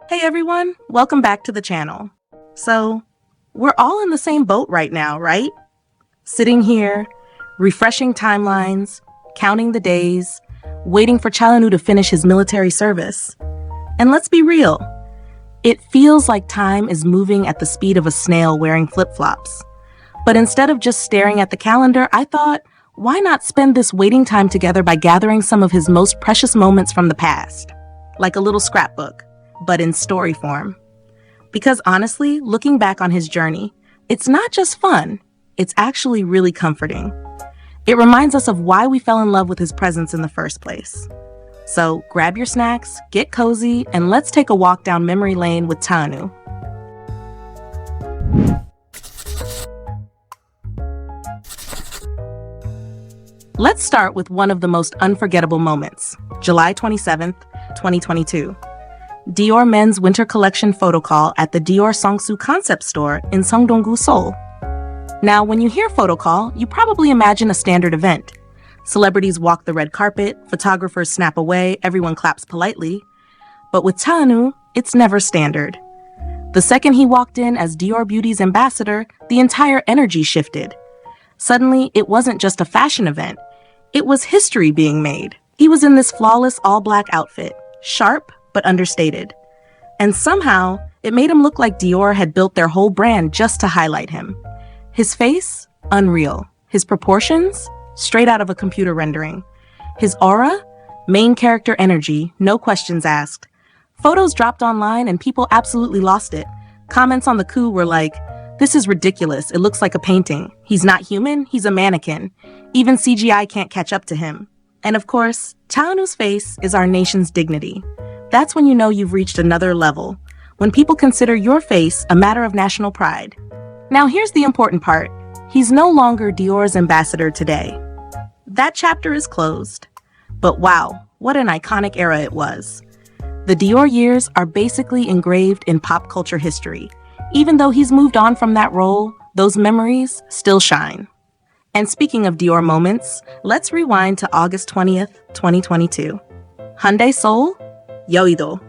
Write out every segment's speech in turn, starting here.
Hey everyone, welcome back to the channel. So, we're all in the same boat right now, right? Sitting here, refreshing timelines, counting the days, waiting for Chalanu to finish his military service. And let's be real, it feels like time is moving at the speed of a snail wearing flip-flops. But instead of just staring at the calendar, I thought, why not spend this waiting time together by gathering some of his most precious moments from the past? Like a little scrapbook, but in story form. Because honestly, looking back on his journey, it's not just fun, it's actually really comforting. It reminds us of why we fell in love with his presence in the first place. So grab your snacks, get cozy, and let's take a walk down memory lane with Chalanu. Let's start with one of the most unforgettable moments, July 27th, 2022. Dior Men's Winter Collection photo call at the Dior Songsu concept store in Seongdong-gu, Seoul. Now, when you hear photo call, you probably imagine a standard event. Celebrities walk the red carpet, photographers snap away, everyone claps politely. But with Chalanu, it's never standard. The second he walked in as Dior Beauty's ambassador, the entire energy shifted. Suddenly, it wasn't just a fashion event. It was history being made. He was in this flawless all-black outfit, sharp but understated. And somehow, it made him look like Dior had built their whole brand just to highlight him. His face? Unreal. His proportions? Straight out of a computer rendering. His aura? Main character energy, no questions asked. Photos dropped online and people absolutely lost it. Comments on the coup were like, "This is ridiculous, it looks like a painting. He's not human, he's a mannequin. Even CGI can't catch up to him." And of course, Chalanu's face is our nation's dignity. That's when you know you've reached another level, when people consider your face a matter of national pride. Now here's the important part. He's no longer Dior's ambassador today. That chapter is closed. But wow, what an iconic era it was. The Dior years are basically engraved in pop culture history. Even though he's moved on from that role, those memories still shine. And speaking of Dior moments, let's rewind to August 20th, 2022. Hyundai Seoul? Yeouido.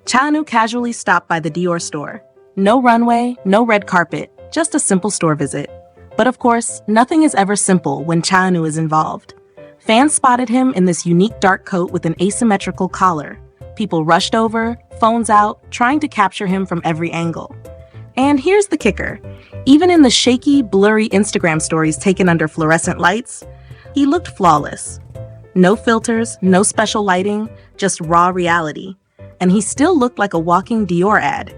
Chalanu casually stopped by the Dior store. No runway, no red carpet, just a simple store visit. But of course, nothing is ever simple when Chalanu is involved. Fans spotted him in this unique dark coat with an asymmetrical collar. People rushed over, phones out, trying to capture him from every angle. And here's the kicker. Even in the shaky, blurry Instagram stories taken under fluorescent lights, he looked flawless. No filters, no special lighting, just raw reality. And he still looked like a walking Dior ad.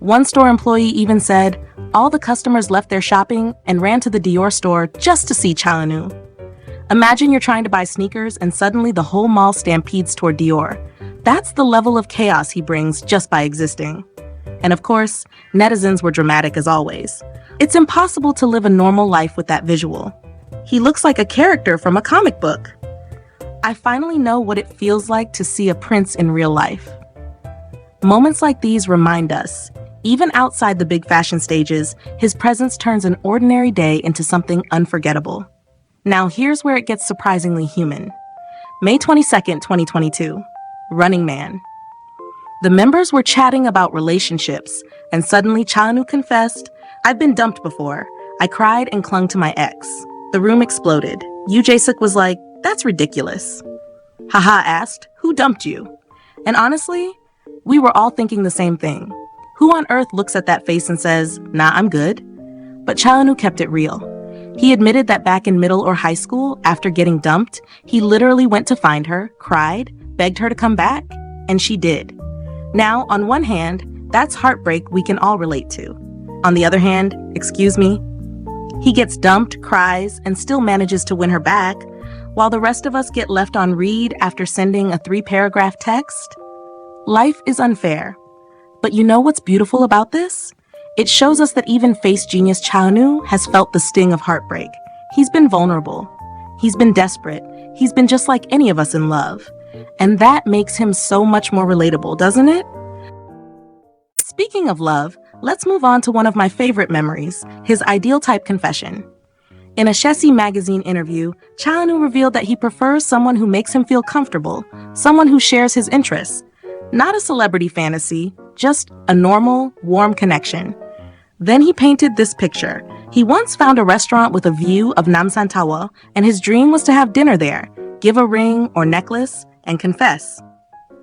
One store employee even said, all the customers left their shopping and ran to the Dior store just to see Chalanu. Imagine you're trying to buy sneakers and suddenly the whole mall stampedes toward Dior. That's the level of chaos he brings just by existing. And of course, netizens were dramatic as always. It's impossible to live a normal life with that visual. He looks like a character from a comic book. I finally know what it feels like to see a prince in real life. Moments like these remind us, even outside the big fashion stages, his presence turns an ordinary day into something unforgettable. Now here's where it gets surprisingly human. May 22nd, 2022. Running Man. The members were chatting about relationships, and suddenly Chalanu confessed, "I've been dumped before. I cried and clung to my ex." The room exploded. Yoo Jae-suk was like, "That's ridiculous." Haha asked, "Who dumped you?" And honestly, we were all thinking the same thing. Who on earth looks at that face and says, "Nah, I'm good"? But Chalanu kept it real. He admitted that back in middle or high school, after getting dumped, he literally went to find her, cried, begged her to come back, and she did. Now, on one hand, that's heartbreak we can all relate to. On the other hand, excuse me, he gets dumped, cries, and still manages to win her back, while the rest of us get left on read after sending a 3-paragraph text? Life is unfair. But you know what's beautiful about this? It shows us that even face genius Chalanu has felt the sting of heartbreak. He's been vulnerable. He's been desperate. He's been just like any of us in love. And that makes him so much more relatable, doesn't it? Speaking of love, let's move on to one of my favorite memories, his ideal type confession. In a Chessy magazine interview, Chalanu revealed that he prefers someone who makes him feel comfortable, someone who shares his interests. Not a celebrity fantasy, just a normal, warm connection. Then he painted this picture. He once found a restaurant with a view of Namsan Tower, and his dream was to have dinner there, give a ring or necklace, and confess.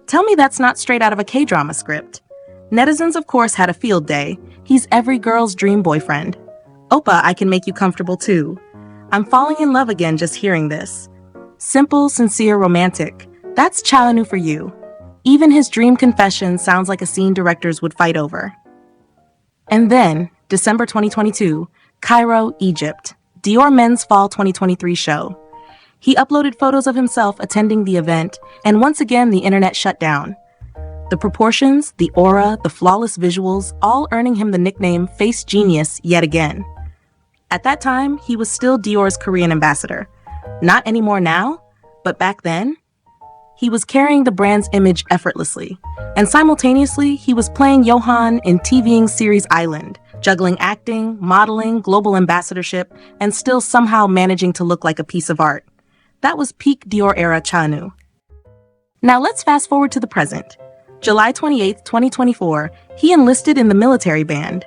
Tell me that's not straight out of a K-drama script. Netizens, of course, had a field day. He's every girl's dream boyfriend. Oppa, I can make you comfortable too. I'm falling in love again just hearing this. Simple, sincere, romantic. That's Cha Eun-woo for you. Even his dream confession sounds like a scene directors would fight over. And then, December 2022, Cairo, Egypt, Dior Men's Fall 2023 show. He uploaded photos of himself attending the event, and once again the internet shut down. The proportions, the aura, the flawless visuals, all earning him the nickname Face Genius yet again. At that time, he was still Dior's Korean ambassador. Not anymore now, but back then, he was carrying the brand's image effortlessly. And simultaneously, he was playing Johan in TVing's series Island, juggling acting, modeling, global ambassadorship, and still somehow managing to look like a piece of art. That was peak Dior era Cha Eun-woo. Now let's fast forward to the present. July 28, 2024, he enlisted in the military band.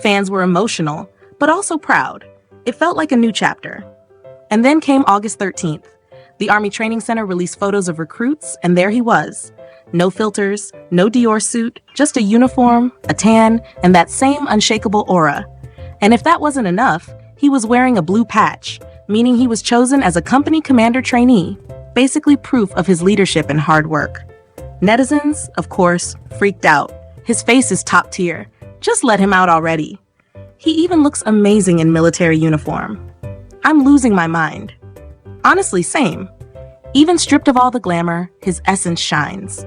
Fans were emotional, but also proud. It felt like a new chapter. And then came August 13th. The Army Training Center released photos of recruits, and there he was. No filters, no Dior suit, just a uniform, a tan, and that same unshakable aura. And if that wasn't enough, he was wearing a blue patch, meaning he was chosen as a company commander trainee, basically proof of his leadership and hard work. Netizens, of course, freaked out. His face is top tier. Just let him out already. He even looks amazing in military uniform. I'm losing my mind. Honestly, same. Even stripped of all the glamour, his essence shines.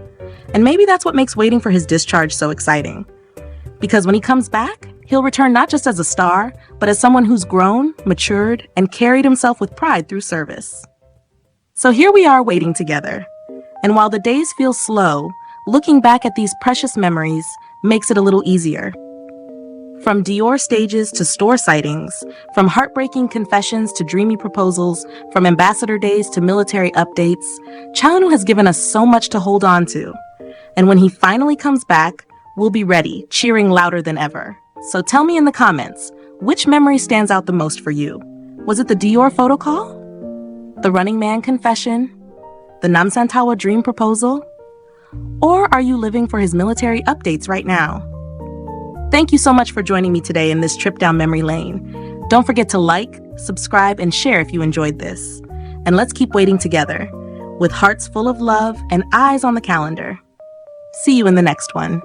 And maybe that's what makes waiting for his discharge so exciting. Because when he comes back, he'll return not just as a star, but as someone who's grown, matured, and carried himself with pride through service. So here we are waiting together. And while the days feel slow, looking back at these precious memories makes it a little easier. From Dior stages to store sightings, from heartbreaking confessions to dreamy proposals, from ambassador days to military updates, Cha Eun-woo has given us so much to hold on to. And when he finally comes back, we'll be ready, cheering louder than ever. So tell me in the comments, which memory stands out the most for you? Was it the Dior photo call? The Running Man confession? The Namsan Tower dream proposal? Or are you living for his military updates right now? Thank you so much for joining me today in this trip down memory lane. Don't forget to like, subscribe, and share if you enjoyed this. And let's keep waiting together, with hearts full of love and eyes on the calendar. See you in the next one.